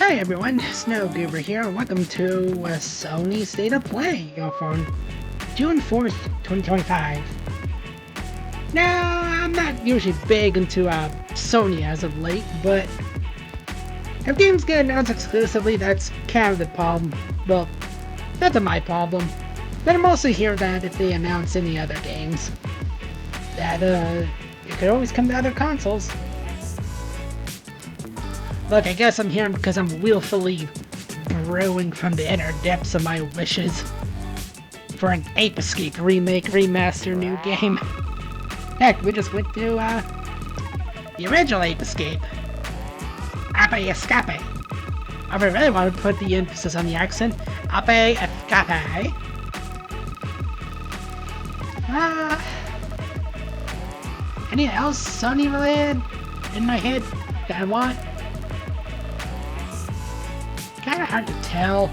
Hi everyone, SnowGoober here, and welcome to Sony State of Play on June 4th, 2025. Now, I'm not usually big into Sony as of late, but if games get announced exclusively, that's kind of the problem. Well, that's my problem. But I'm also here that if they announce any other games, that it could always come to other consoles. Look, I guess I'm here because I'm willfully brewing from the inner depths of my wishes for an Ape Escape remake, remaster, new game. Heck, we just went to the original Ape Escape. Ape Escape. I really want to put the emphasis on the accent. Ape Escape. Anything else Sony related in my head that I want? Kinda hard to tell.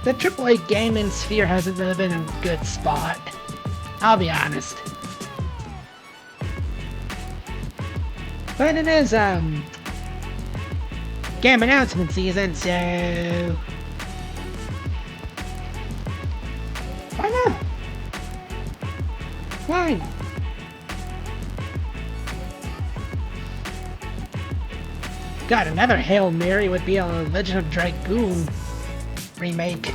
The AAA gaming sphere hasn't really been in a good spot. I'll be honest. But it is, game announcement season, so... why not? Fine. God, another Hail Mary would be a Legend of Dragoon remake.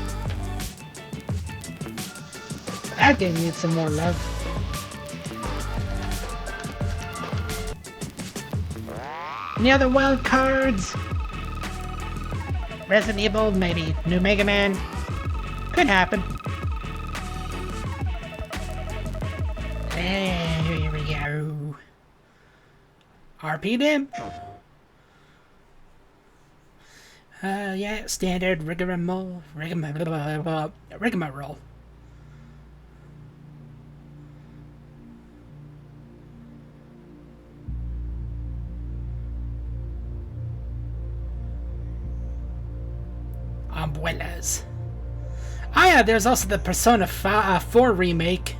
That game needs some more love. Any other wild cards? Resident Evil, maybe. New Mega Man. Could happen. Here we go. RP yeah, standard rigmarole. Umbrellas. Ah, yeah, there's also the Persona 4 remake.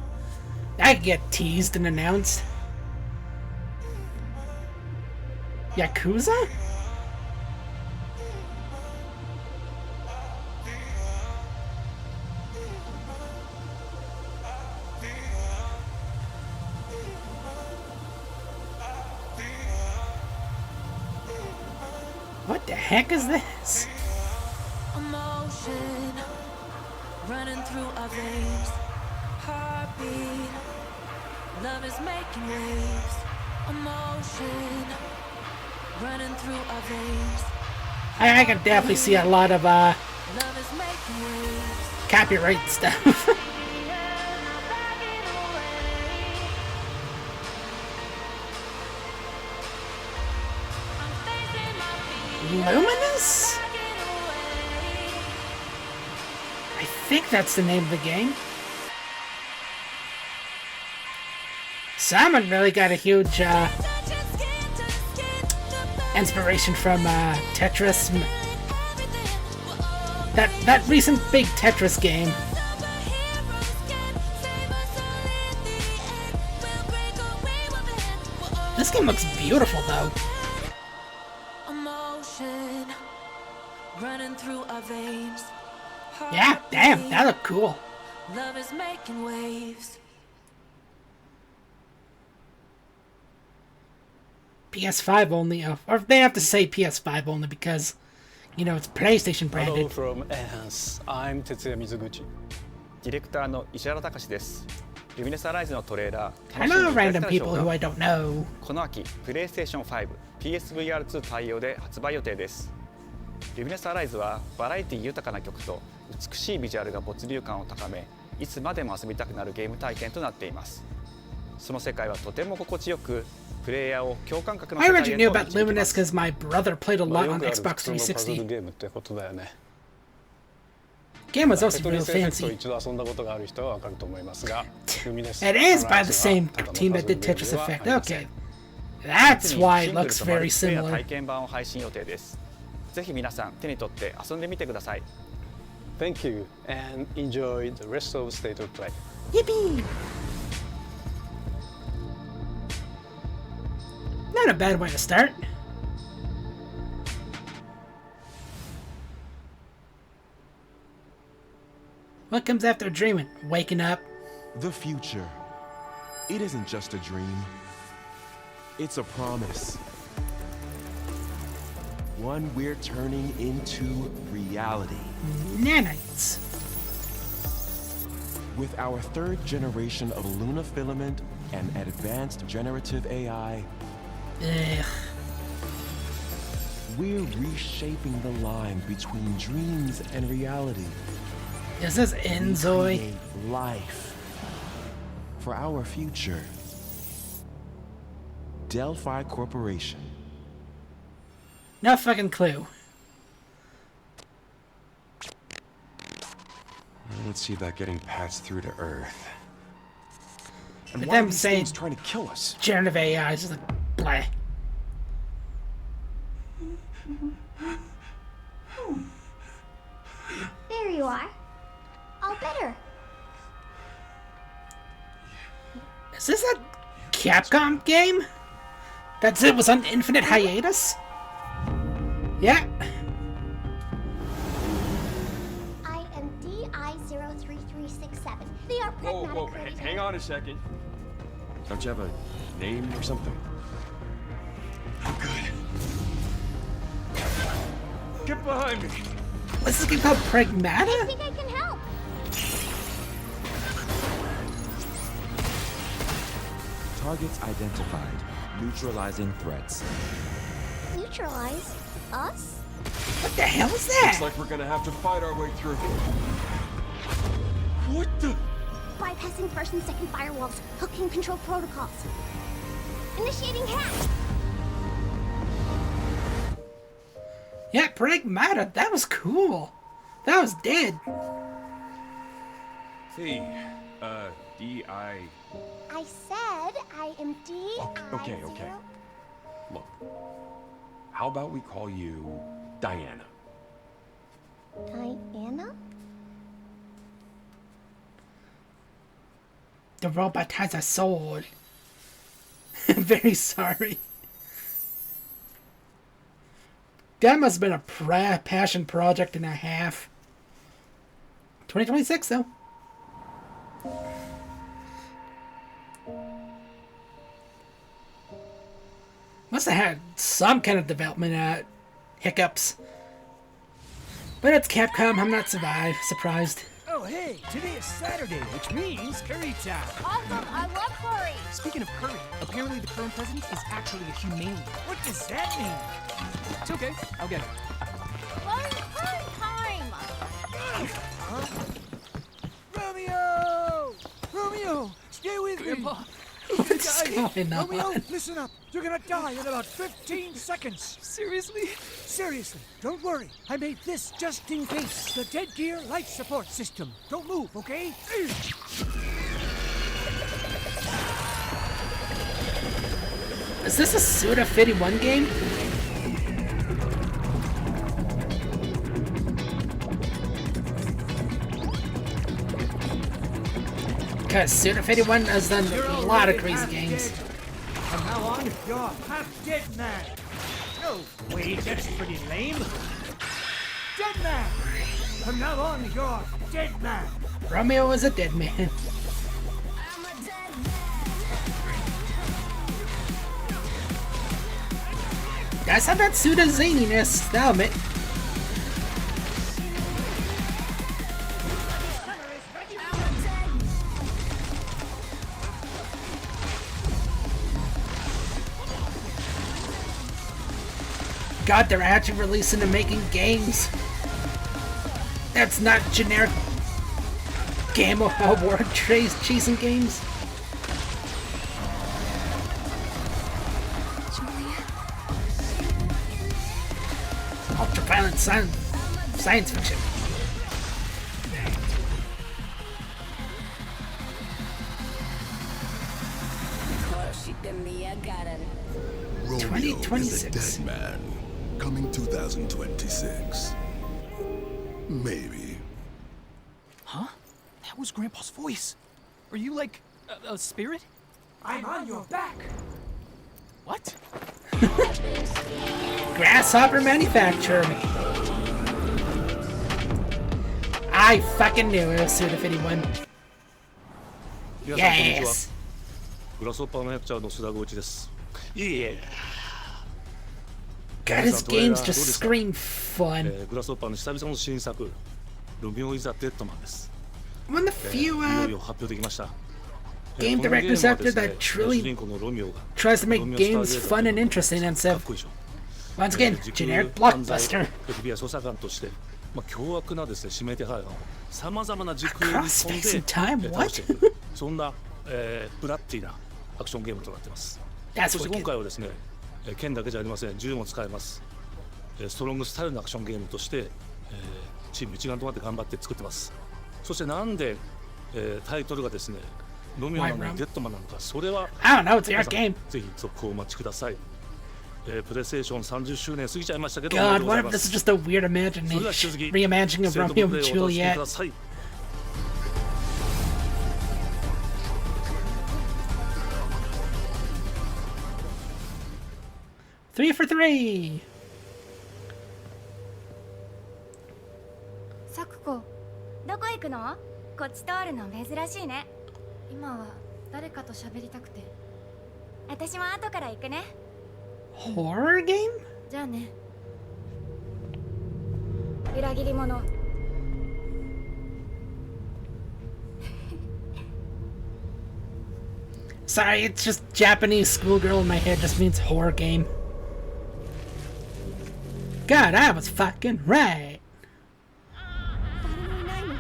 That could get teased and announced. Yakuza? What the heck is this? Emotion running through our veins, heartbeat, love is making waves. Emotion running through our veins. I can definitely see a lot of love is making waves. copyright stuff. Luminous? I think that's the name of the game. Someone really got a huge inspiration from Tetris. That recent big Tetris game. This game looks beautiful though. Running through our veins. Yeah, damn, that looked cool. Love is making waves. PS5 only, or they have to say PS5 only because, you know, it's PlayStation branded. Hello from Enhance. I'm Tetsuya Mizuguchi. ディレクターの石原隆です。ルミネスアライズのトレーラー。Hello, random people who I don't know. この秋、PlayStation 5、PSVR2 対応で発売予定です。ルミネスアライズはバラエティ豊かな曲と美しいビジュアルが没入感を高め、いつまでも遊びたくなるゲーム体験となっています。その世界はとても心地よく、プレイヤーを共感覚の世 I 界へ already と knew 導 about いていき Luminous ます。 because my brother played a lot on Xbox パズル 360. ゲームってことだよね。 Game was テ also トリ real スエフェクトを fancy. 一度遊んだことがある人はわかると思いますが、ルミネス It is by the アライ same ズはただの team パ that ズル did ゲーム Tetris ではあ Effect. りません。 Okay. That's シン why グ it ル looks とマル very チプレイヤー similar. 体験版を配信予定です。ぜひ皆さん手に取って遊んでみてください。Thank you and enjoy the rest of State of Play. Yippee! Not a bad way to start. What comes after dreaming? Waking up? The future. It isn't just a dream. It's a promise. One we're turning into reality. Nanites. With our third generation of Luna filament and advanced generative AI, Ugh. we're reshaping the line between dreams and reality. Is this Enzoy? Create life for our future. Delphi Corporation. No fucking clue. Let's see about getting passed through to Earth. And But why are them these saying things trying to kill us? generative AI is just like blah. There you are. All better. Is this a Capcom game? That's it was on infinite hiatus? Yeah. I am DI03367. They are pragmatic creators. Hang on a second. Don't you have a name or something? I'm good. Get behind me. What's this game called? I Pragmata? think I can help. Targets identified. Neutralizing threats. Neutralize us? What the hell is that? Looks like we're gonna have to fight our way through. What the? Bypassing first and second firewalls. Hooking control protocols. Initiating hack. Yeah, Pragmata. That was cool. That was dead. Hey, D.I. I said I am DI. Okay. Look, how about we call you Diana? Diana? The robot has a soul. Very sorry. That must have been a passion project and a half. 2026 though. Must have had some kind of development hiccups. But it's Capcom, I'm not surprised. Oh, hey, today is Saturday, which means curry time. Awesome, I love curry. Speaking of curry, apparently the current president is actually a humane. What does that mean? It's okay, I'll get it. Curry time. Romeo, stay with Grandpa, me. what's going on? Romeo, listen up. You're gonna die in about 15 seconds. Seriously? Seriously, don't worry. I made this just in case. The dead gear life support system. Don't move, okay? Is this a Suda 51 game? Because Suda 51 has done a lot of crazy games. From now on, you're half dead man. No, wait, that's pretty lame. Dead man. From now on, you're dead man. Romeo was a dead man. Guys, how about Suda zaniness? That'll admit. God, they're actually releasing and making games. That's not generic Game Award chasing games. Ultra-violent science fiction. Romeo 2026. is a dead man. Coming 2026. Maybe. Huh? That was Grandpa's voice. Are you like a spirit? I'm on your back. What? Grasshopper manufacturer. I fucking knew it was Suda 51. 皆さんこんにちは。 Yes. グラスホッパーの役者の須田剛一です。いえいえ。 God, his games just scream fun. グラスホッパーの久々の新作、ロミオ・イザ・デッドマンです。 One of the few いよいよ発表できました。 game directors out there that truly tries to make games fun and interesting instead of, once again, generic blockbuster. FBI 捜査官として、凶悪なですね指名手配犯をさまざまな軸に飛んで倒していく、そんなブラッディなアクションゲームとなっています。そして今回はですね、剣だけじゃありません、銃も使えます。ストロングスタイルのアクションゲームとして、チーム一丸となって頑張って作ってます。そしてなんで、タイトルがですね、ロミオなのにデッドマンなのか、それはぜひ続報をお待ちください。プレイステーション30周年過ぎちゃいましたけど、 God, what if this is just a weird reimagining of Romeo and Juliet? Three for three. サクコ、どこ行くの？こっち通るの珍しいね。今は誰かと喋りたくて。私も後から行くね。Horror game? じゃあね。裏切り者。Sorry, it's just Japanese schoolgirl in my head just means horror game. God, I was fucking right. 誰もいないの。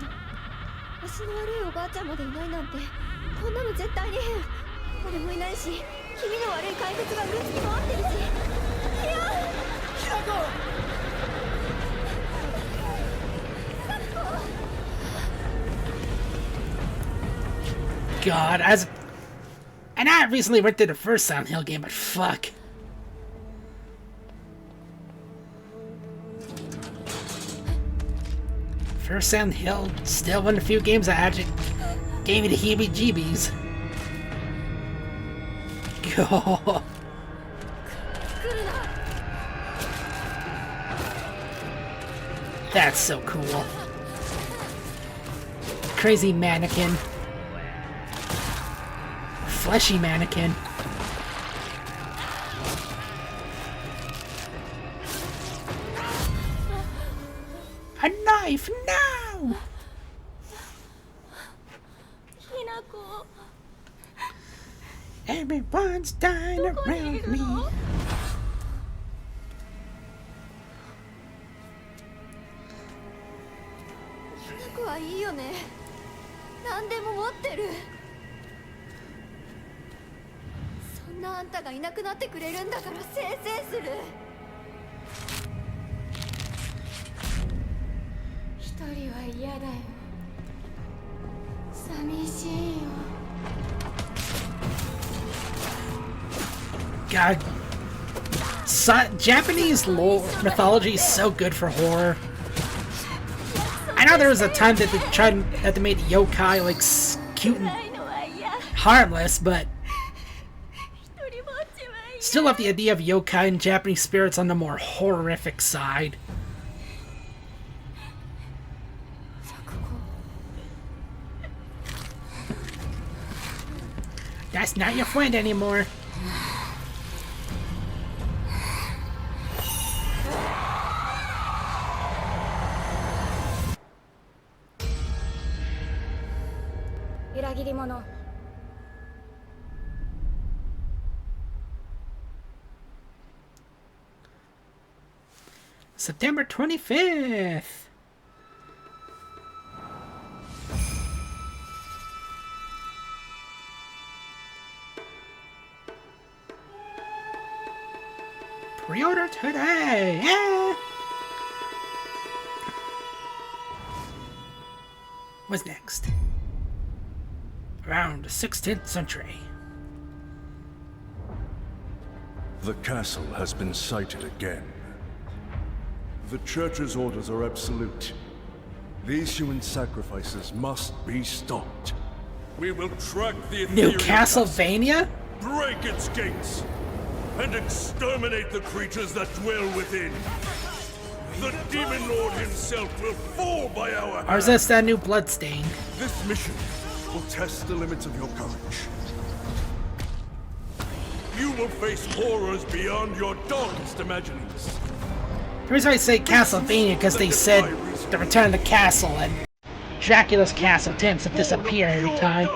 足の悪いおばあちゃんまでいないなんて、こんなの絶対に変。俺もいないし、気味の悪い怪物がうろつき回ってるし。いや、キラコ。 God, and I recently went through the first Silent Hill game, but fuck. First Silent Hill, still one of the few games that actually gave me the heebie-jeebies. God. That's so cool. Crazy mannequin. Fleshy mannequin. A knife, no! Everyone's dying around me. Hinako はいいよね。何でも持ってる。そんなあんたがいなくなってくれるんだからせいせいする。一人は嫌だよ。寂しいよ。 God, Japanese lore mythology is so good for horror. I know there was a time that they made yokai like cute and harmless, but still love the idea of yokai and Japanese spirits on the more horrific side. That's not your friend anymore. September 25th. Pre-order today. Yeah. What's next? Around the 16th century. The castle has been sighted again. The Church's orders are absolute. These human sacrifices must be stopped. We will track the New Castlevania? Break its gates, and exterminate the creatures that dwell within. The Demon Lord himself will fall by our hand. Or is this that new Bloodstain? This mission will test the limits of your courage. You will face horrors beyond your darkest imaginings. The reason I say Castlevania because they said to return to the castle and Dracula's castle tends to disappear every time.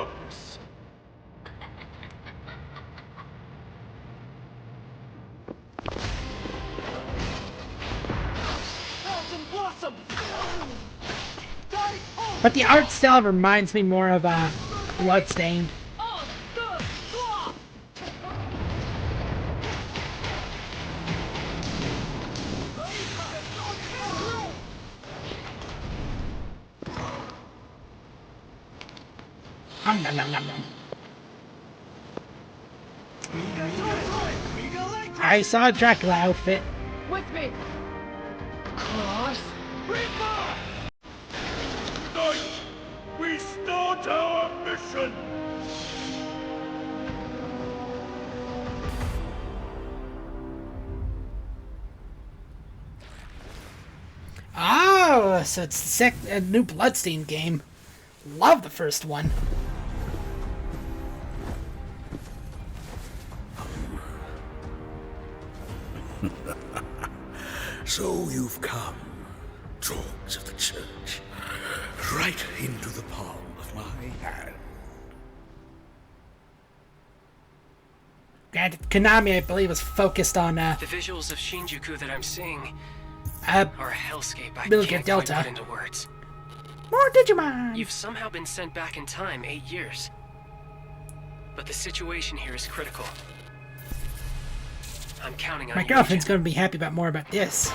But the art style reminds me more of Bloodstained. I saw a Dracula outfit. With me! Tonight, we start our mission! Oh, so it's a new Bloodstained game. Love the first one. So you've come, dogs of the church, right into the palm of my hand. Granted, Konami, I believe, was focused on the visuals of Shinjuku that I'm seeing are a hellscape I Middle can't Delta. quite put into words. More Digimon! You've somehow been sent back in time 8 years. But the situation here is critical. I'm counting on My you. girlfriend's gonna be happy about more about this.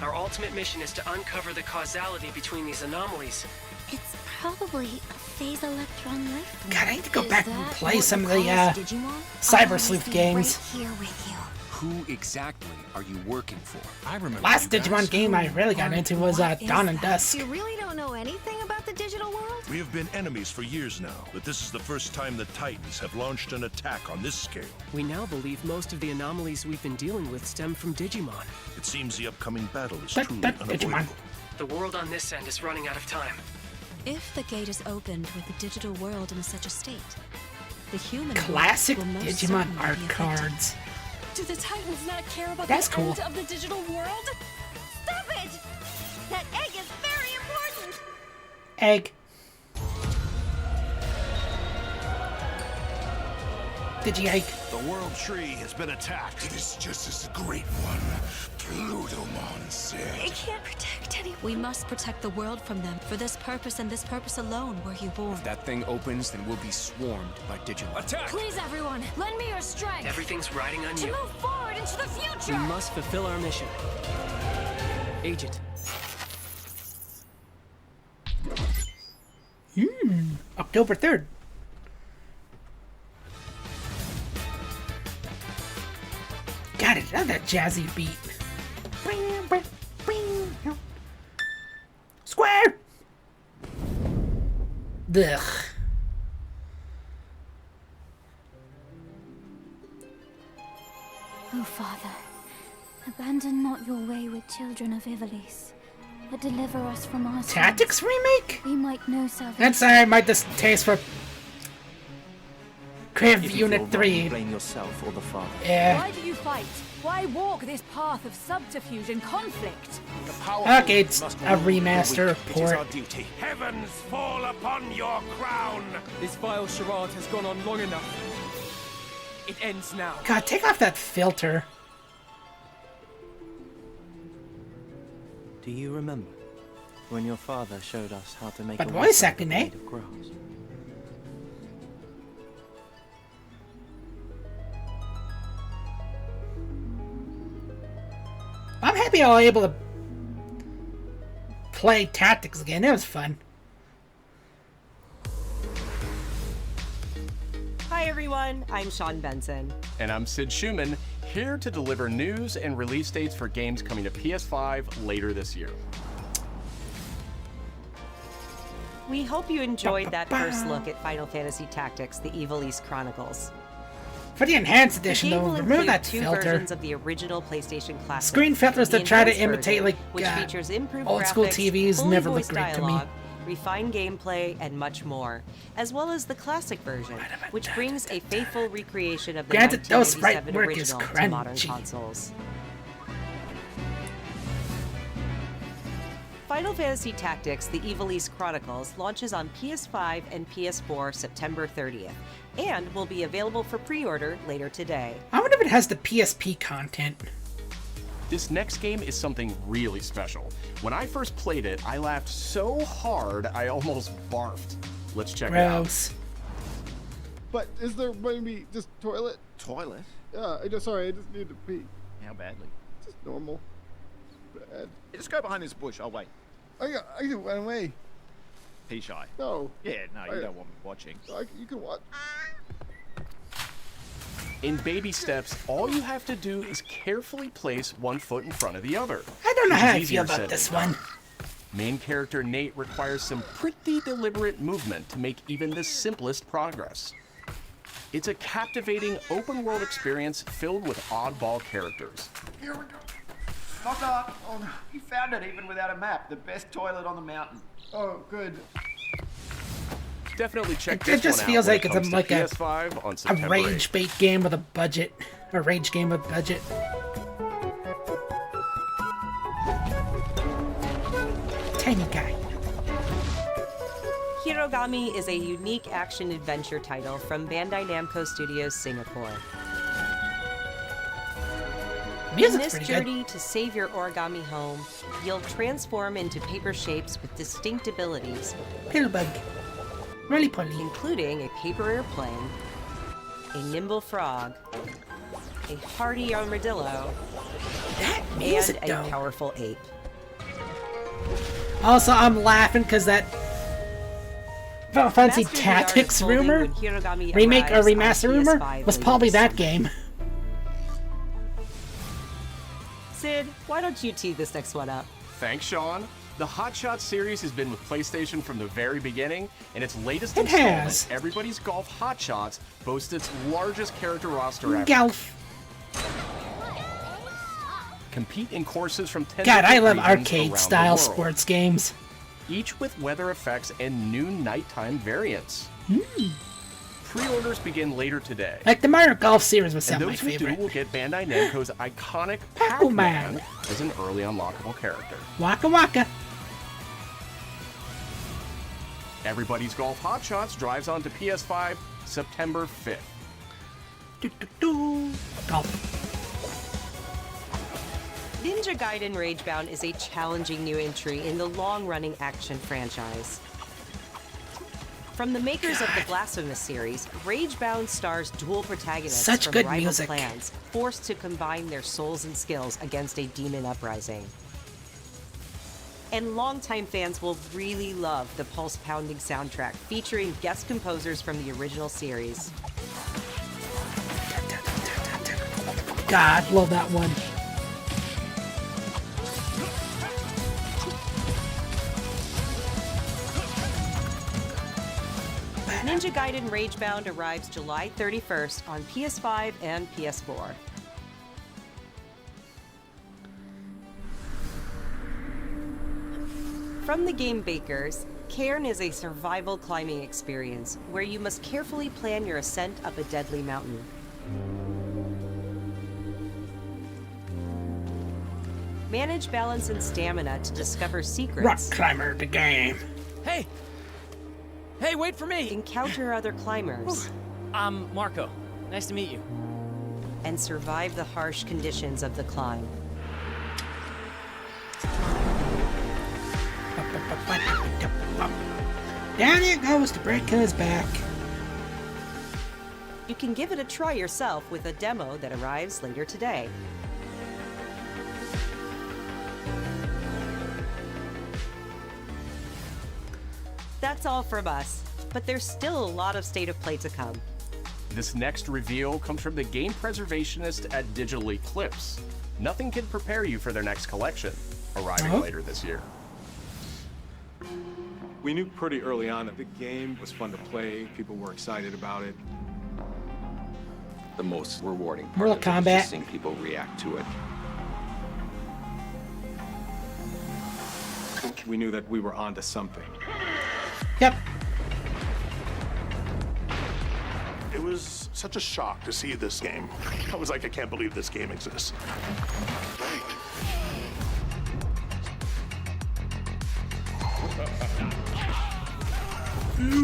Our ultimate mission is to uncover the causality between these anomalies. It's probably a phase electron life form. God, I need to go back and play what some of you the call us Digimon? Cyber I'll Sleuth be games. Right here with you. Who exactly are you working for? I remember. Last Digimon game I really got into was Dawn and Dusk. You really don't know anything about the digital world? We have been enemies for years now, but this is the first time the Titans have launched an attack on this scale. We now believe most of the anomalies we've been dealing with stem from Digimon. It seems the upcoming battle is truly unavoidable. The world on this end is running out of time. If the gate is opened with the digital world in such a state, the human Classic world will most Digimon certainly art be affected. cards. Do the Titans not care about That's the cool. end of the digital world? Stop it! That egg is very important! Egg. Digi-egg. The world tree has been attacked. It is just as the great one, Plutomon, said. It can't protect anyone. We must protect the world from them. For this purpose and this purpose alone were you born. If that thing opens, then we'll be swarmed by Digimon. Attack! Please, everyone, lend me your strength. Everything's riding on To you. move forward into the We future. must fulfill our mission. Agent. October 3rd. God, I love that jazzy beat. Square! Ugh. Oh, Father, abandon not your wayward children of Ivalice, but deliver us from our Tactics sins. remake? We might know salvation. That's my distaste for Crave If you Unit feel 3. wrong, blame yourself or the father. Yeah. Why do you fight? Why walk this path of subterfuge and conflict? Okay, it's a remaster It is port. our duty. Heavens fall upon your crown! This vile charade has gone on long enough. It ends now. God, take off that filter. Do you remember when your father showed us how to make But a voice weapon acting, eh? made of grass? I'm happy I was able to play Tactics again. It was fun. Hi everyone, I'm Sean Benson. And I'm Sid Schumann, here to deliver news and release dates for games coming to PS5 later this year. We hope you enjoyed that first look at Final Fantasy Tactics, the Evil East Chronicles. For the enhanced The edition, game though, will remove include that 2 filter. versions of the original PlayStation Classic. Screen filters The that try to enhanced imitate, version, like, which features improved old school graphics, TVs fully never look voiced great to me. dialogue, refined gameplay, and much more, as well as the classic version, which brings a faithful recreation of the Granted, though, sprite 1997 work is original to modern crunchy. consoles. Final Fantasy Tactics: The Ivalice Chronicles launches on PS5 and PS4 September 30th, and will be available for pre-order later today. I wonder if it has the PSP content. This next game is something really special. When I first played it, I laughed so hard I almost barfed. Let's check it out. Gross. But is there maybe just toilet? Toilet? Yeah, I just need to pee. How badly? Just normal. Bad. Yeah, just go behind this bush. I'll wait. I can run away. Pee shy. No. Yeah, no, you don't want me watching. You can watch. In baby steps, all you have to do is carefully place one foot in front of the other. I don't know which how is I easier feel about said this than done. one. Main character Nate requires some pretty deliberate movement to make even the simplest progress. It's a captivating open-world experience filled with oddball characters. Here we go. Knock knock. Oh no, he found it even without a map. The best toilet on the mountain. Oh, good. Definitely check It this just one feels out when like it it's comes to like PS5 on a September rage 8th. bait game with a budget. A rage game with budget. Tiny guy. Hirogami is a unique action-adventure title from Bandai Namco Studios Singapore. Music's In this pretty good. journey to save your origami home, you'll transform into paper shapes with distinct abilities, Pillbug. Really poorly. including a paper airplane, a nimble frog, a hardy armadillo, and music, a though. powerful ape. Also, I'm laughing because that Final Fantasy Master Tactics VR is holding rumor, when Hirogami remake or arrives on remaster rumor, PS5 was later probably this that summer. game. Sid, why don't you tee this next one up? Thanks, Sean. The Hot Shots series has been with PlayStation from the very beginning, and its latest It installment, has. Everybody's Golf Hot Shots, boasts its largest character roster ever. Golf. Compete in courses from 10 God, I different love regions arcade around style the world, sports games. each with weather effects and new nighttime variants. Pre-orders begin later today. Like the Mario Golf series was And some of my those who do favorite. will get Bandai Namco's iconic Pac-Man Pac-Man as an early unlockable character. Waka waka. Everybody's Golf Hot Shots drives onto PS5 September 5th. Golf. Ninja Gaiden Ragebound is a challenging new entry in the long-running action franchise. From the makers of the Blasphemous series, Ragebound stars dual protagonists Such from good rival music. clans, forced to combine their souls and skills against a demon uprising. And longtime fans will really love the pulse-pounding soundtrack featuring guest composers from the original series. God, love that one. Ninja Gaiden Ragebound arrives July 31st on PS5 and PS4. From the game Bakers, Cairn is a survival climbing experience where you must carefully plan your ascent up a deadly mountain. Manage balance and stamina to discover secrets. Rock Climber the game. Hey! Hey, wait for me! Encounter other climbers. I'm Marco. Nice to meet you. And survive the harsh conditions of the climb. Down it goes to breaking his back. You can give it a try yourself with a demo that arrives later today. That's all from us, but there's still a lot of State of Play to come. This next reveal comes from the game preservationist at Digital Eclipse. Nothing can prepare you for their next collection, arriving later this year. We knew pretty early on that the game was fun to play, people were excited about it. The most rewarding part Mortal of it is Kombat. just seeing people react to it. We knew that we were onto something. Yep. It was such a shock to see this game. I was like, I can't believe this game exists.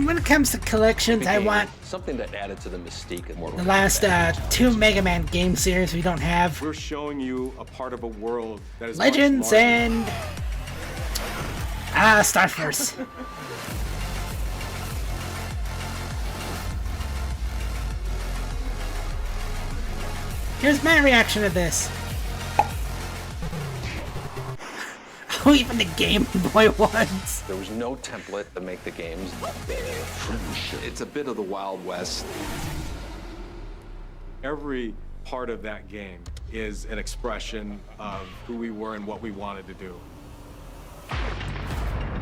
When it comes to collections, I want something that added to the mystique of Mortal the last two Mega Man game series we don't have. We're showing you a part of a world that is Legends much larger. and Star Force. Here's my reaction to this. Oh, even the Game Boy ones. There was no template to make the games. It's a bit of the Wild West. Every part of that game is an expression of who we were and what we wanted to do.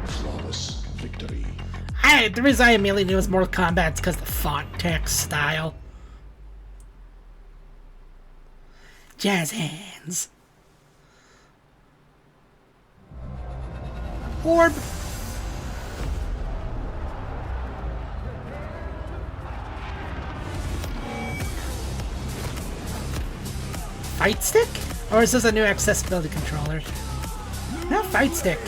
Flawless victory. The reason I immediately knew it was Mortal Kombat is because the font text style. Jazz hands. Orb. Fight stick? Or is this a new accessibility controller? No, fight stick.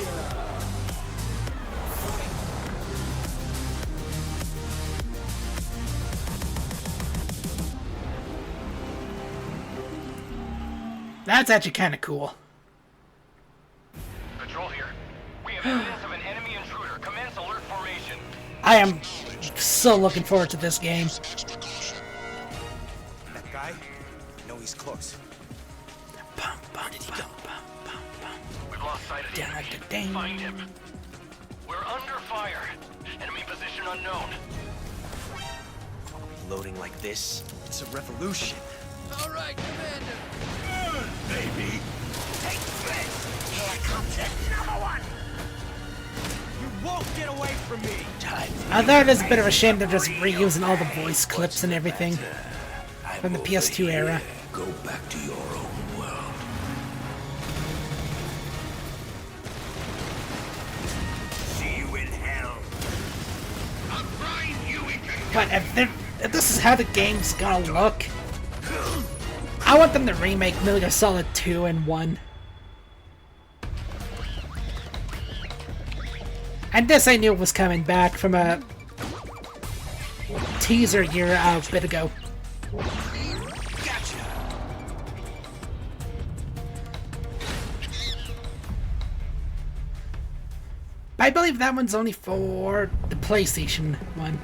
That's actually kind of cool. Patrol here. We have evidence of an enemy intruder. Commence alert formation. I am so looking forward to this game. That guy? I know he's close. We've lost sight of him. Find him. We're under fire. Enemy position unknown. Loading like this, it's a revolution. All right, Commander. Good, baby. Take this. Here comes another one. You won't get away from me. I thought it is a bit of a shame they're just reusing all the voice clips and everything from the PS2 era. Go back to your own world. See you in hell. I'll grind you into. But if this is how the game's gonna look, I want them to remake Metal Gear Solid 2 and 1. And this I knew was coming back from a teaser year a bit ago. Gotcha. I believe that one's only for the PlayStation 1.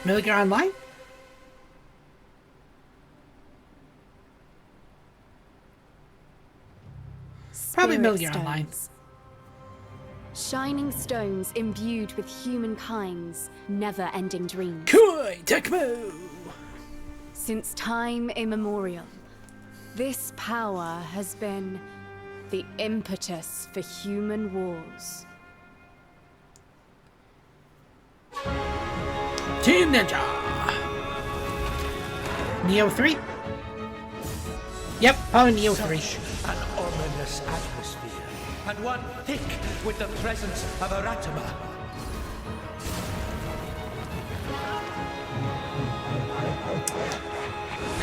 Metal Gear Online? Probably Metal Gear Online. Shining stones imbued with humankind's never-ending dreams. Koi Tecmo! Since time immemorial, this power has been the impetus for human wars. Team Ninja! Neo 3? Yep, probably Neo 3. An ominous atmosphere, and one thick with the presence of Aratama.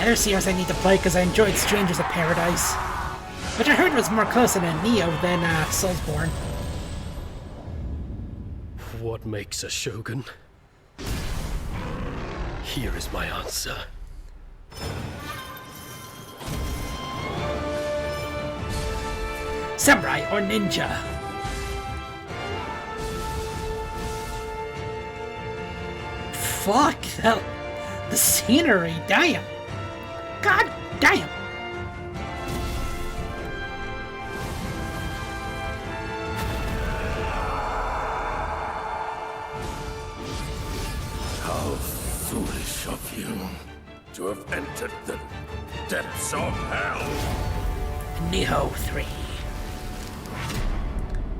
Other series I need to play because I enjoyed Strangers of Paradise, which I heard was more closer to Neo than Soulsborne. What makes a shogun? Here is my answer. Samurai or ninja? Fuck, the scenery, damn. God damn. How foolish of you to have entered the depths of hell. IMHO 3.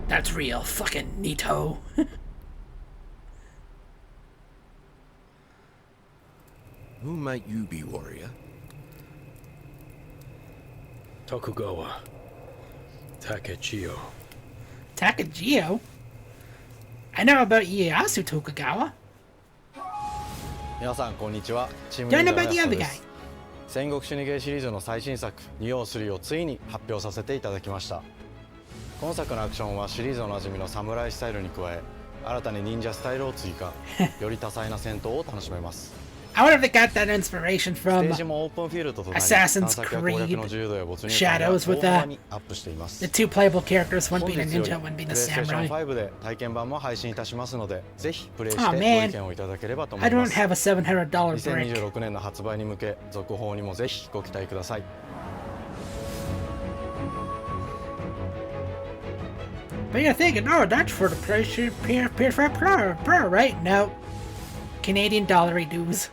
That's real fucking neato. Who might you be, warrior? Tokugawa. Takechio. Takechio? I know about Ieyasu Tokugawa. 皆さんこんにちは。チーム Don't リー know ダー about の the ヤ other ス guy. です。戦国死にゲーシリーズの最新作「ニオ3」をついに発表させていただきました。今作のアクションはシリーズおなじみのサムライスタイルに加え、新たに忍者スタイルを追加。より多彩な戦闘を楽しめます。I wonder if they got that inspiration ス from テージもオープンフィールドとなり、 Assassin's 探索や攻略 Creed の自由度や没入感が Shadows with 大幅にアップしています the two playable characters, one 本 being a 日より ninja, one being a プレイステーション samurai. 5で体験版も配信いたしますので、ぜひプレイして Oh ご man, 意見をいただければと思 I いま don't す。 have a $700 brick. 2026年の発売に向け、続報にもぜひご期待ください。But you're thinking, oh, that's for the PS5 Pro, right? No. Canadian dollary dues.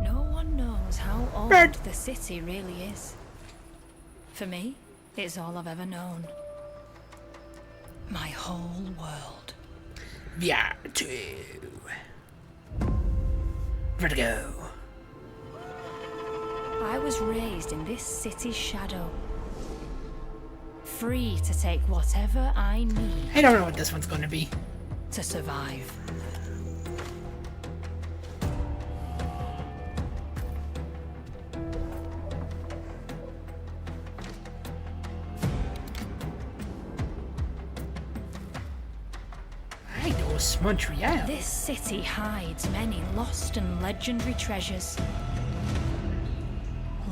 No one knows how old Bird. the city really is. For me, it's all I've ever known. My whole world. Yeah, Vertigo. I was raised in this city's shadow. Free to take whatever I need. I don't know what this one's going to be. To survive. I know it's Montreal. This city hides many lost and legendary treasures.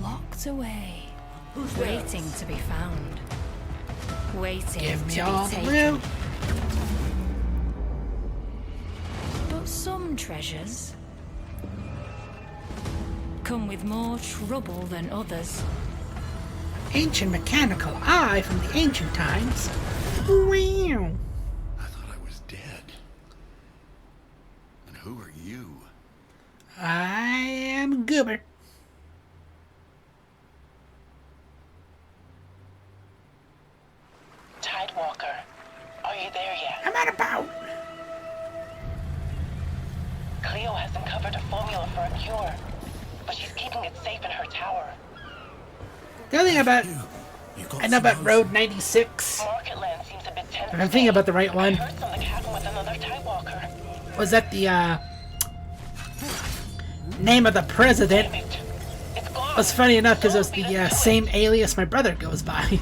Locked away. Waiting to be found. Waiting Give me to all be the taken. loot. But some treasures come with more trouble than others. Ancient mechanical eye from the ancient times. Wow. Who are you? I am Goober. Tidewalker, are you there yet? I'm out about. Cleo has uncovered a formula for a cure, but she's keeping it safe in her tower. The other thing about I know about Road 96. Marketland seems a bit tense. If I'm thinking about the right one. I heard something happened with another Tidewalker. Was that the name of the president? It was funny enough because it was the same alias my brother goes by.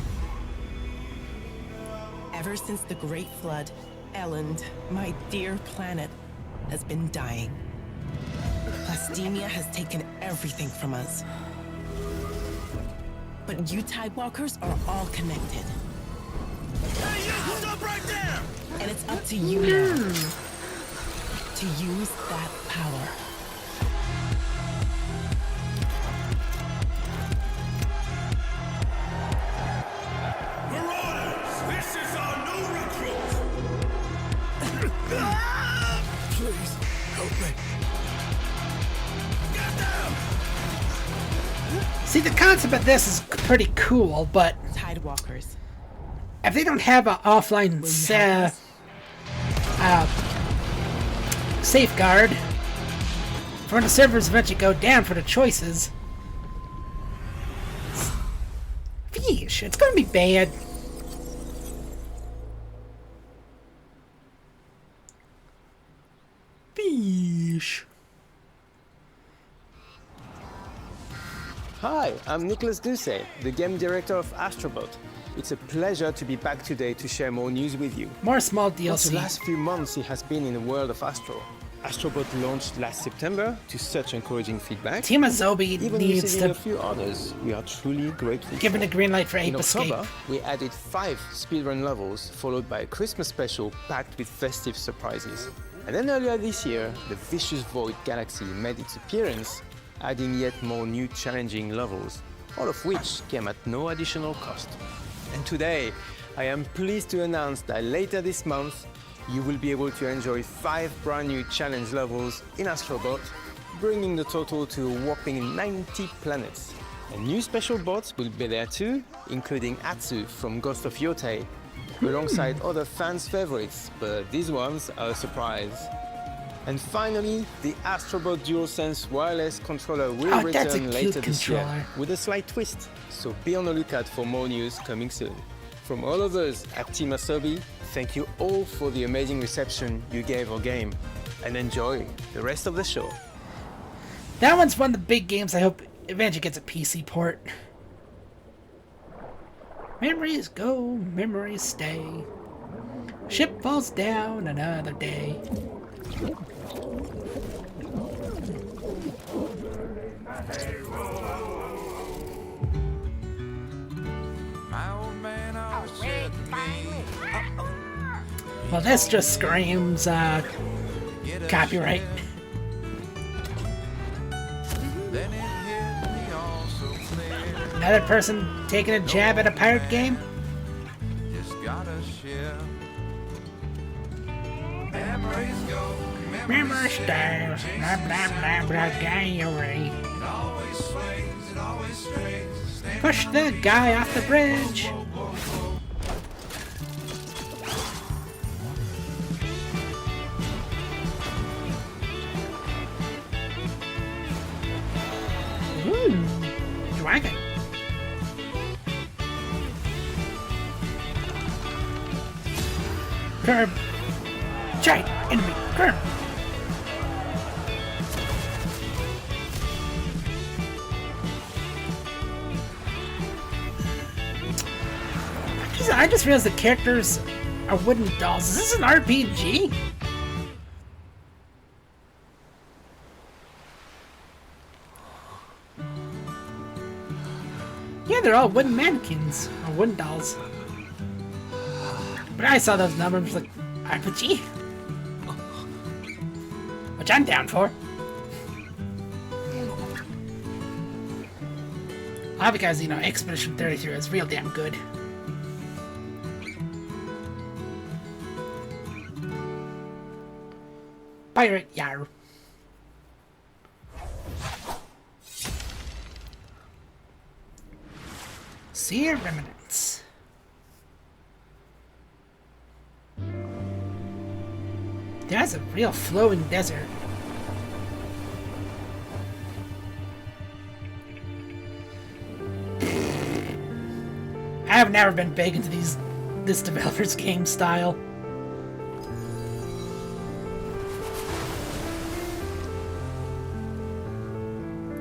Ever since the Great Flood, Elend, my dear planet, has been dying. Plastemia has taken everything from us. But you Tidewalkers are all connected. Hey, you! Stop right there! And it's up to you now to use that power. This is our new recruit! Please, help me. Get down! See, the concept of this is pretty cool, but Tidewalkers. if they don't have an offline safeguard for when the servers eventually go down for the choices, yeesh, it's gonna be bad. Yeesh. Hi, I'm Nicholas Doucet, the game director of Astrobot. It's a pleasure to be back today to share more news with you. More small For DLC. the last few months, it has been in the world of Astro. Astrobot launched last September to such encouraging feedback. Team Azobi Even needs receiving to a few others we are truly grateful give it for. a green light for In Ape Escape. October, we added 5 speedrun levels, followed by a Christmas special packed with festive surprises. And then earlier this year, the Vicious Void Galaxy made its appearance, adding yet more new challenging levels, all of which came at no additional cost. And today, I am pleased to announce that later this month, you will be able to enjoy 5 brand new challenge levels in Astrobot, bringing the total to a whopping 90 planets. And new special bots will be there too, including Atsu from Ghost of Yotei, alongside other fans' favorites, but these ones are a surprise. And finally, the Astrobot DualSense wireless controller will return later this year, with a slight twist. So be on the lookout for more news coming soon. From all of us at Team Asobi, thank you all for the amazing reception you gave our game, and enjoy the rest of the show. That one's one of the big games I hope eventually gets a PC port. Memories go, memories stay. Ship falls down another day. Well, this just screams copyright. Another person taking a jab at a pirate game? Memories stay, blah blah blah blah diary. Push the guy off the bridge. Dragon. Curb. Giant enemy. Curb. I just realized the characters are wooden dolls. Is this an RPG? Yeah, they're all wooden mannequins, or wooden dolls. But I saw those numbers like, RPG? Which I'm down for. All because, you know, Expedition 33 is real damn good. Pirate yar. Seer remnants. That's a real flowing desert. I have never been big into this developer's game style.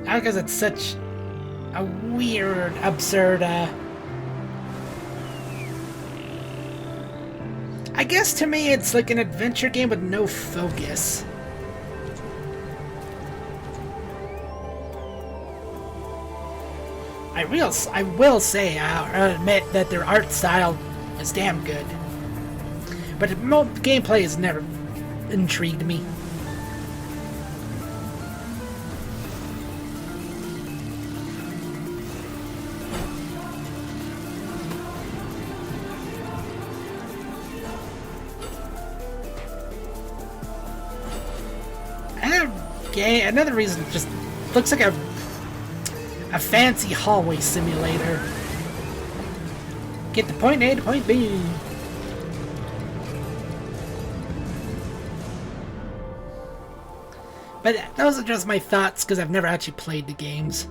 Not because it's such a weird, absurd, I guess to me it's like an adventure game with no focus. I will say, I'll admit that their art style is damn good. But the gameplay has never intrigued me. Another reason, it just looks like a fancy hallway simulator. Get to point A to point B. But those are just my thoughts because I've never actually played the games.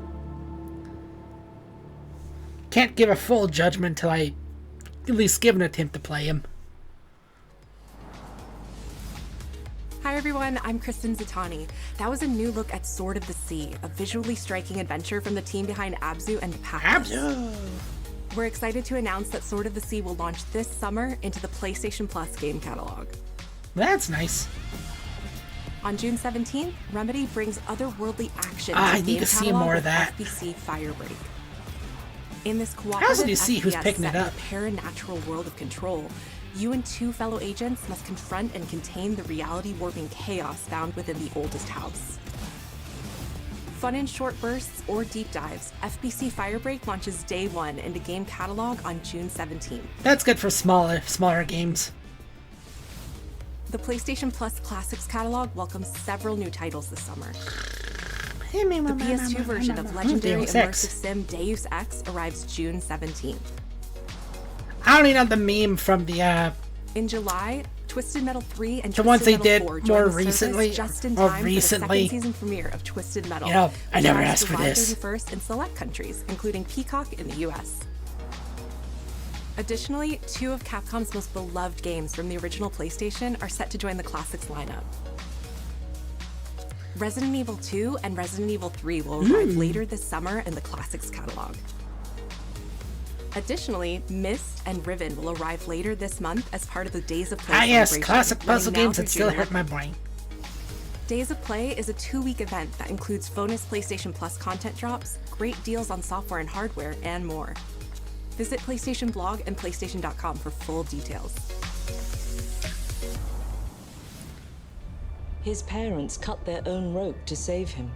Can't give a full judgment till I at least give an attempt to play them. Hi everyone, I'm Kristen Zatani. That was a new look at Sword of the Sea, a visually striking adventure from the team behind Abzu and Papyrus. Abzu! We're excited to announce that Sword of the Sea will launch this summer into the PlayStation Plus game catalog. That's nice. On June 17th, Remedy brings otherworldly action I to the need game to see catalog more with of that. FBC Firebreak. In this How cooperative do you see who's FPS picking set it in up? the paranatural world of Control, you and two fellow agents must confront and contain the reality-warping chaos found within the oldest house. Fun in short bursts or deep dives, FBC Firebreak launches day one into game catalog on June 17th. That's good for smaller games. The PlayStation Plus Classics catalog welcomes several new titles this summer. The PS2 version of legendary Deus immersive Ex. sim Deus Ex arrives June 17th. I only know the meme from the In July, Twisted Metal 3 and the ones Twisted they Metal 4 did join more the service recently, just in or time recently. for the second season premiere of Twisted Metal. You know, I which never arrives asked for July this. 31st in select countries, including Peacock in the US. Additionally, 2 of Capcom's most beloved games from the original PlayStation are set to join the Classics lineup. Resident Evil 2 and Resident Evil 3 will arrive later this summer in the Classics catalog. Additionally, Myst and Riven will arrive later this month as part of the Days of Play yes, celebration, classic puzzle running now games through that still June hurt 11th. my brain. Days of Play is a 2-week event that includes bonus PlayStation Plus content drops, great deals on software and hardware, and more. Visit PlayStation Blog and PlayStation.com for full details. His parents cut their own rope to save him.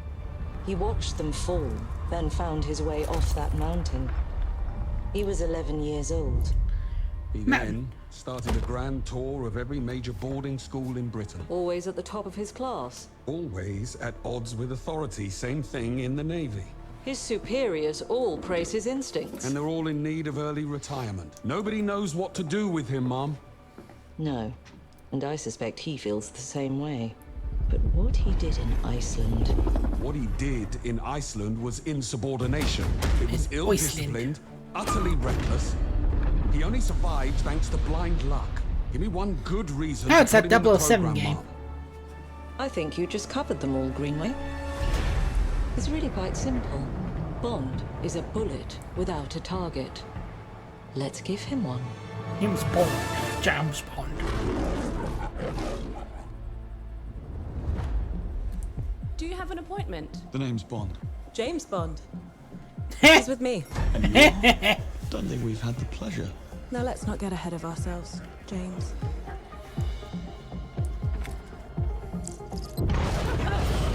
He watched them fall, then found his way off that mountain. He was 11 years old. He then started a grand tour of every major boarding school in Britain. Always at the top of his class. Always at odds with authority. Same thing in the Navy. His superiors all praise his instincts. And they're all in need of early retirement. Nobody knows what to do with him, Mom. No, and I suspect he feels the same way. But what he did in Iceland... What he did in Iceland was insubordination. It was ill-disciplined, utterly reckless. He only survived thanks to blind luck. Give me one good reason. Oh, it's to that put him in the 007 program, game. Mom. I think you just covered them all, Greenway. It's really quite simple. Bond is a bullet without a target. Let's give him one. James Bond. James Bond. Do you have an appointment? The name's Bond. James Bond. He's with me. Don't think we've had the pleasure. Now let's not get ahead of ourselves, James.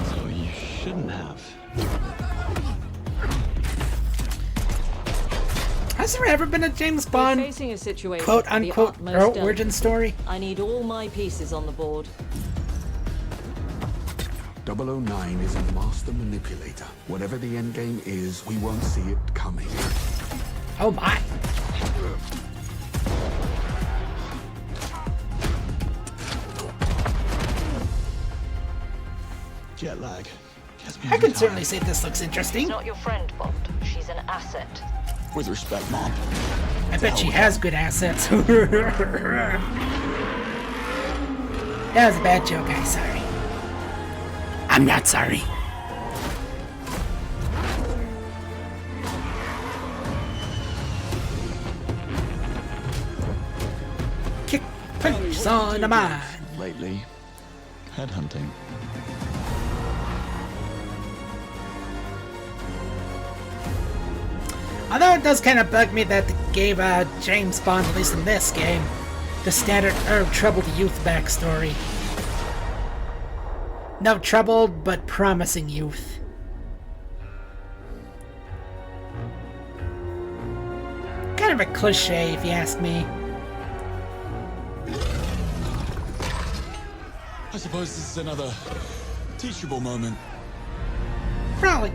So you shouldn't have. Has there ever been a James Bond Facing a situation quote of the unquote utmost origin delicate. story? I need all my pieces on the board. 009 is a master manipulator. Whatever the end game is, we won't see it coming. Oh my. Jet lag. I can certainly say this looks interesting. She's not your friend, Bond. She's an asset. With respect, Mom. I bet she has good assets. That was a bad joke, I'm sorry. I'm not sorry. Kick, punch, son of mine. Lately, headhunting. Although it does kind of bug me that they gave James Bond, at least in this game, the standard troubled youth backstory. No troubled, but promising youth. Kind of a cliche, if you ask me. I suppose this is another teachable moment. Probably.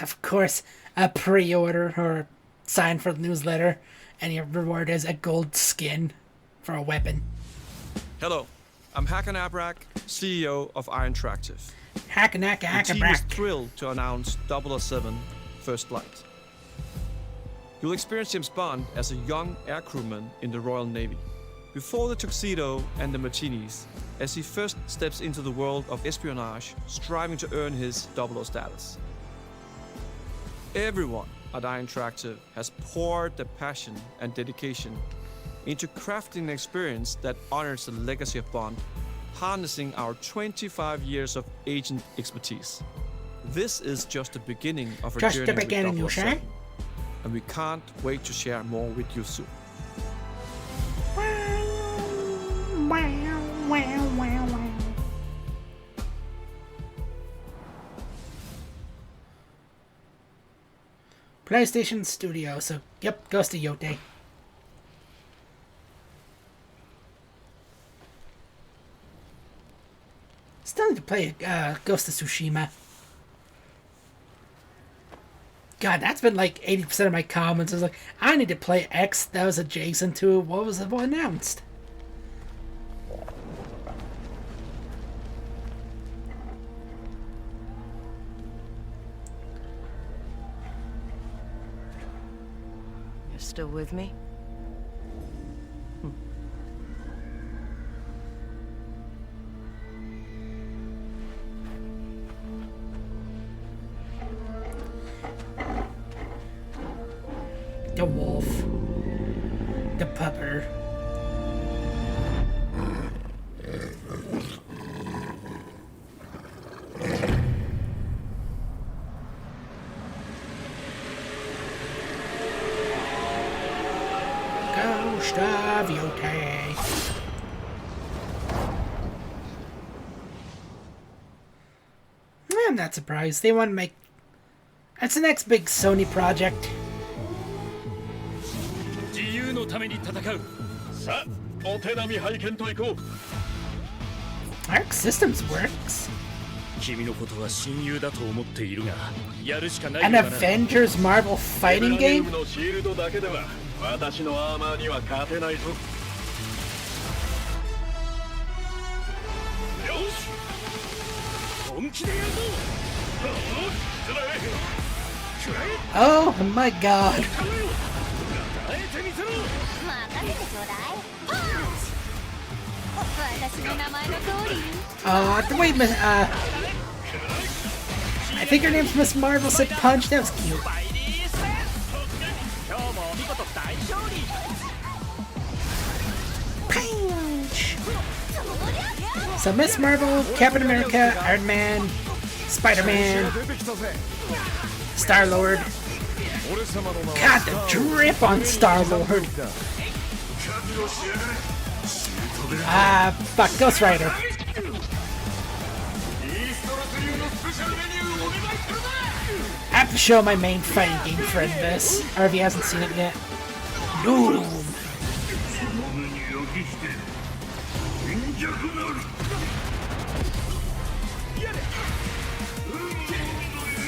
Of course, a pre-order or sign for the newsletter, and your reward is a gold skin for a weapon. Hello, I'm Hakan Abrak, CEO of Iron Interactive. Hackanaka The team is Acabrak. thrilled to announce 007 First Light. You'll experience James Bond as a young air crewman in the Royal Navy. Before the tuxedo and the martinis, as he first steps into the world of espionage, striving to earn his 00 status. Everyone at Iron Interactive has poured their passion and dedication into crafting an experience that honors the legacy of Bond, harnessing our 25 years of agent expertise. This is just the beginning of our Just journey the beginning, you with say? 007, and we can't wait to share more with you soon. PlayStation Studio, so yep, goes to Yote. to play Ghost of Tsushima. God, that's been like 80% of my comments. Is like, I need to play X that was adjacent to what was announced. You're still with me? The wolf. The pupper. Customizable. I'm not surprised. They want to make... That's the next big Sony project. Arc Systems works. An Avengers Marvel fighting game? Oh my god. Wait, I think her name's Miss Marvel said punch. That was cute. Punch. So Miss Marvel, Captain America, Iron Man, Spider-Man, Star-Lord. God, the drip on Star-Lord. Fuck, Ghost Rider. I have to show my main fighting game friend this, or if he hasn't seen it yet. Doom.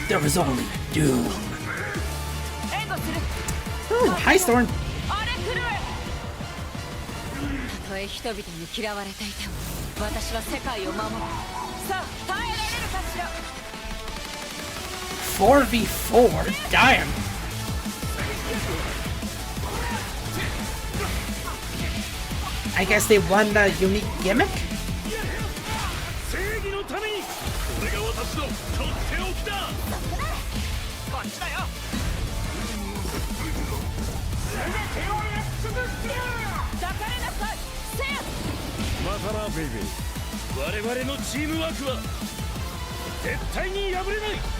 There was only Doom. Ooh, hi Storm.たとえ人々に嫌われていても私は世界を守るさあ耐えられるかしら 4v4? Damn. I guess they won the unique gimmick?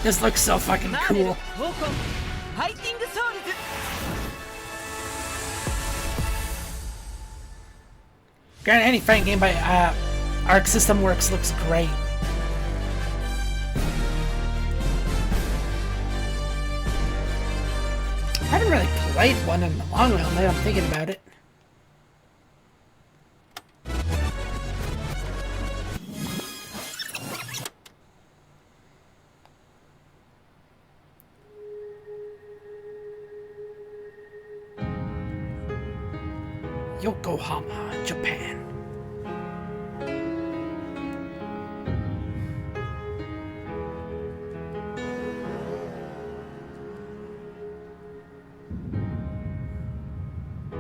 This looks so fucking cool. Granted, any fighting game by Arc System Works looks great. I haven't really played one in a long while now I'm thinking about it. Yokohama, Japan.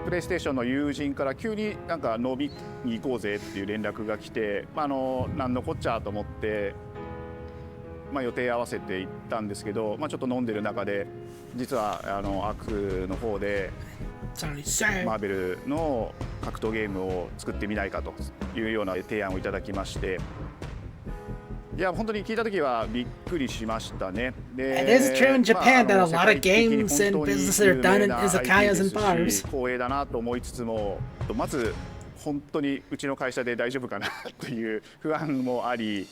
プレイステーションの友人から急になんか飲みに行こうぜっていう連絡が来て、なんのこっちゃと思って、予定合わせて行ったんですけど、ちょっと飲んでる中で実はアークの方でマーベルの格闘ゲームを作ってみないかというような提案をいただきまして。いや本当に聞いた時はびっくりしましたね。It is true in Japan that a lot of games and businesses are done in izakayas and bars. 光栄だなと思いつつも、まず本当にうちの会社で大丈夫かなという不安もあり。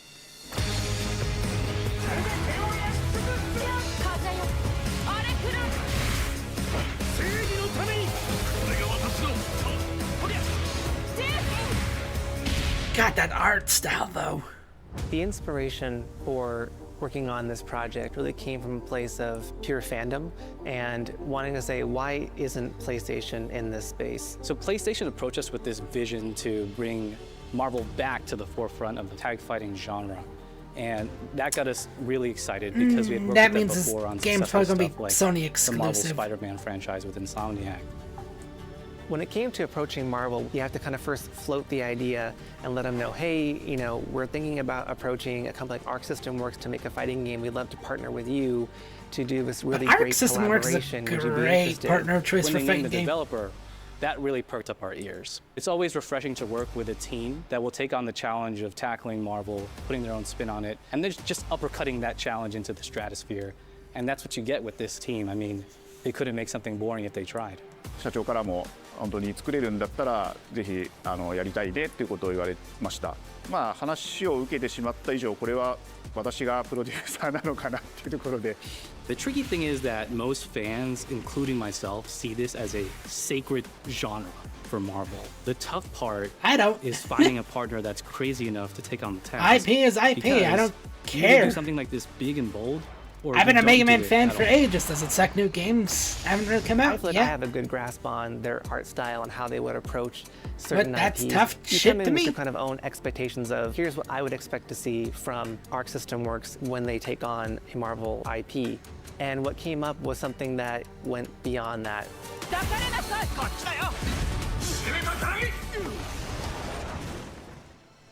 God, that art style though. The inspiration for working on this project really came from a place of pure fandom and wanting to say, why isn't PlayStation in this space? So PlayStation approached us with this vision to bring Marvel back to the forefront of the tag fighting genre. And that got us really excited because we had worked with them before on successful stuff like Sony exclusive. the Marvel Spider-Man franchise with Insomniac. When it came to approaching Marvel, you have to kind of first float the idea and let them know, hey, you know, we're thinking about approaching a company like Arc System Works to make a fighting game. We'd love to partner with you to do this really great collaboration. Arc System Works is a great partner choice for fighting game. Developer, that really perked up our ears. It's always refreshing to work with a team that will take on the challenge of tackling Marvel, putting their own spin on it, and then just uppercutting that challenge into the stratosphere. And that's what you get with this team. I mean, they couldn't make something boring if they tried. 社長からも本当に作れるんだったらぜひやりたいねっていうことを言われました。まあ話を受けてしまった以上これは私がプロデューサーなのかなっていうところで。The tricky thing is that most fans, including myself, see this as a sacred genre for Marvel. The tough part is finding a partner that's crazy enough to take on the task. IP is IP. I don't care. You do something like this big and bold. I've been a Mega Man fan for ages. Does it suck? New games haven't really come out yet. I have a good grasp on their art style and how they would approach certain but that's IPs. Tough you shit come to in me. with your kind of own expectations of here's what I would expect to see from Arc System Works when they take on a Marvel IP. And what came up was something that went beyond that.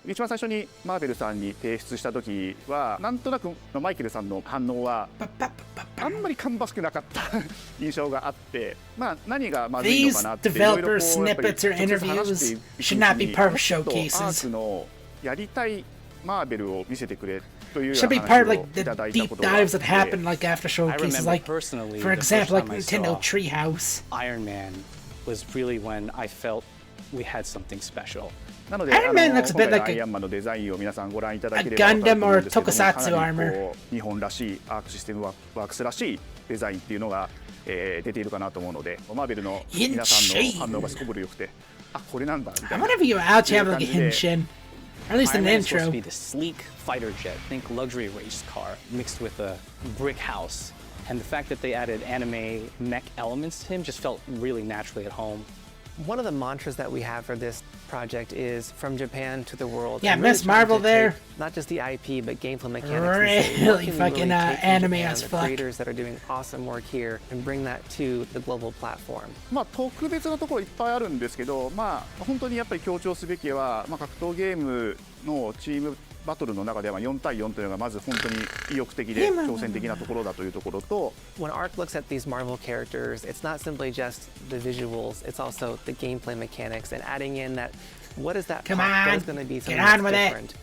一番最初にマーベルさんに提出した時はなんとなくマイケルさんの反応はあんまり芳しくなかった印象があって、まあ何がまずいのかなっていろいろこうやっぱり直接話していくうちにアークのやりたいマーベルを見せてくれというような話をいただいたことがあって。 like after showcases, like for example, like Nintendo Treehouse. Iron Man was really when I felt we had something special. なので、今回のアイアンマンのデザインを皆さんご覧いただければ分かると思うんですけども、かなりこう日本らしいアークシステムワークスらしいデザインっていうのが、出ているかなと思うので、マーベルの皆さんの反応がすこぶる良くて、あ、これなんだみたいな。Whenever you out, you have like a Henshin, or at least an intro. It's supposed to be the sleek fighter jet, think luxury race car mixed with a brick house, and the fact that they added anime mech elements to him just felt really naturally at home. One of the mantras that we have for this project is from Japan to the world. Yeah, Miss Marvel there. Not just the IP, but gameplay mechanics. Really fucking anime as fuck. Creators that are doing awesome work here and bring that to the global platform. まあ特別なところいっぱいあるんですけど、まあ本当にやっぱり強調すべきは、まあ格闘ゲームのチームバトルの中では4対4というのがまず本当に意欲的で挑戦的なところだというところと。 When Arc looks at these Marvel characters, it's not simply just the visuals, it's also the gameplay mechanics and adding in that what is that pop that is going to be something that's different.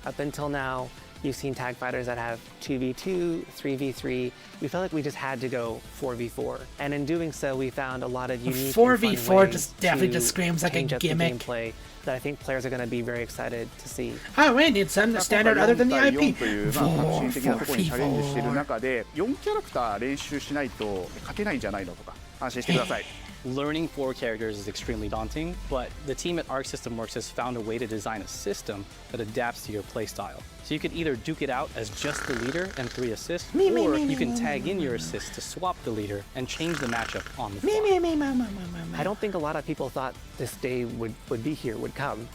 Up until now, you've seen tag fighters that have 2v2, 3v3. We felt like we just had to go 4v4. And in doing so, we found a lot of unique 4v4 just definitely just screams like a gimmick. Gameplay that I think players are going to be very excited to see. Oh, we need some standard other than the IP. という革新的なところにチャレンジしている中で、4キャラクター練習しないと勝てないんじゃないのとか安心してください。 Learning 4 characters is extremely daunting, but the team at Arc System Works has found a way to design a system that adapts to your playstyle. So you could either duke it out as just the leader and 3 assists, or you can tag in your assists to swap the leader and change the matchup on the fly. I don't think a lot of people thought this day would be here, would come.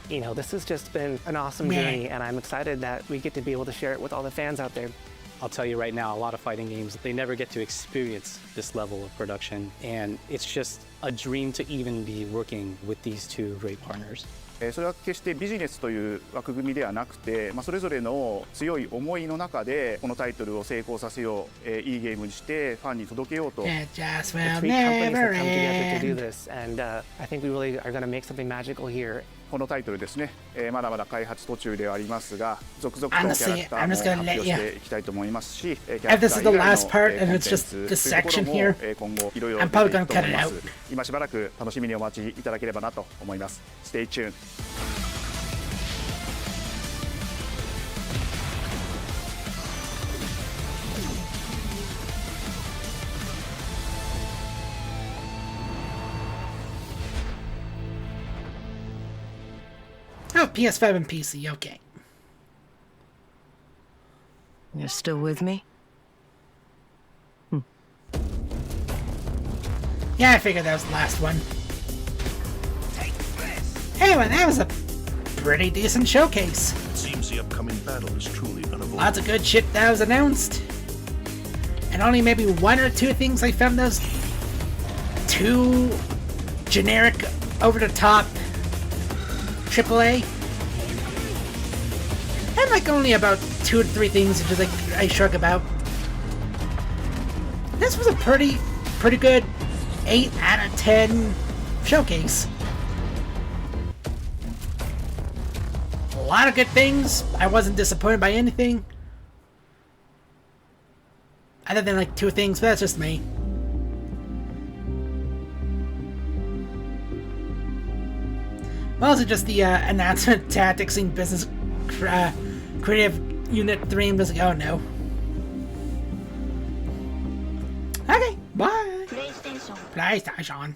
You know, this has just been an awesome journey, and I'm excited that we get to be able to share it with all the fans out there. I'll tell you right now, a lot of fighting games, they never get to experience this level of production, and it's just a dream to even be working with these 2 great partners. それは決してビジネスという枠組みではなくて、まあ、それぞれの強い思いの中でこのタイトルを成功させよう、いいゲームにしてファンに届けようと。The 3 companies have come together to do this, and I think we really are going to make something magical here. このタイトルですね、まだまだ開発途中ではありますが、続々とキャラクターも発表していきたいと思いますし、キャラクター以外のコンテンツというところも今後いろいろ出ていくと思います。今しばらく楽しみにお待ちいただければなと思います。Stay tuned. Oh, PS5 and PC, okay. You're still with me? Yeah, I figured that was the last one. Anyway, that was a pretty decent showcase. It seems the upcoming battle is truly unavoidable. Lots of good shit that was announced. And only maybe one or two things I found those too generic, over-the-top AAA. And like only about 2 to 3 things which is like I shrug about. This was a pretty good 8 out of 10 showcase. A lot of good things. I wasn't disappointed by anything. Other than like 2 things, but that's just me. Also just the announcement tactics in business creative unit 3 and was like, oh no. Okay, bye. PlayStation.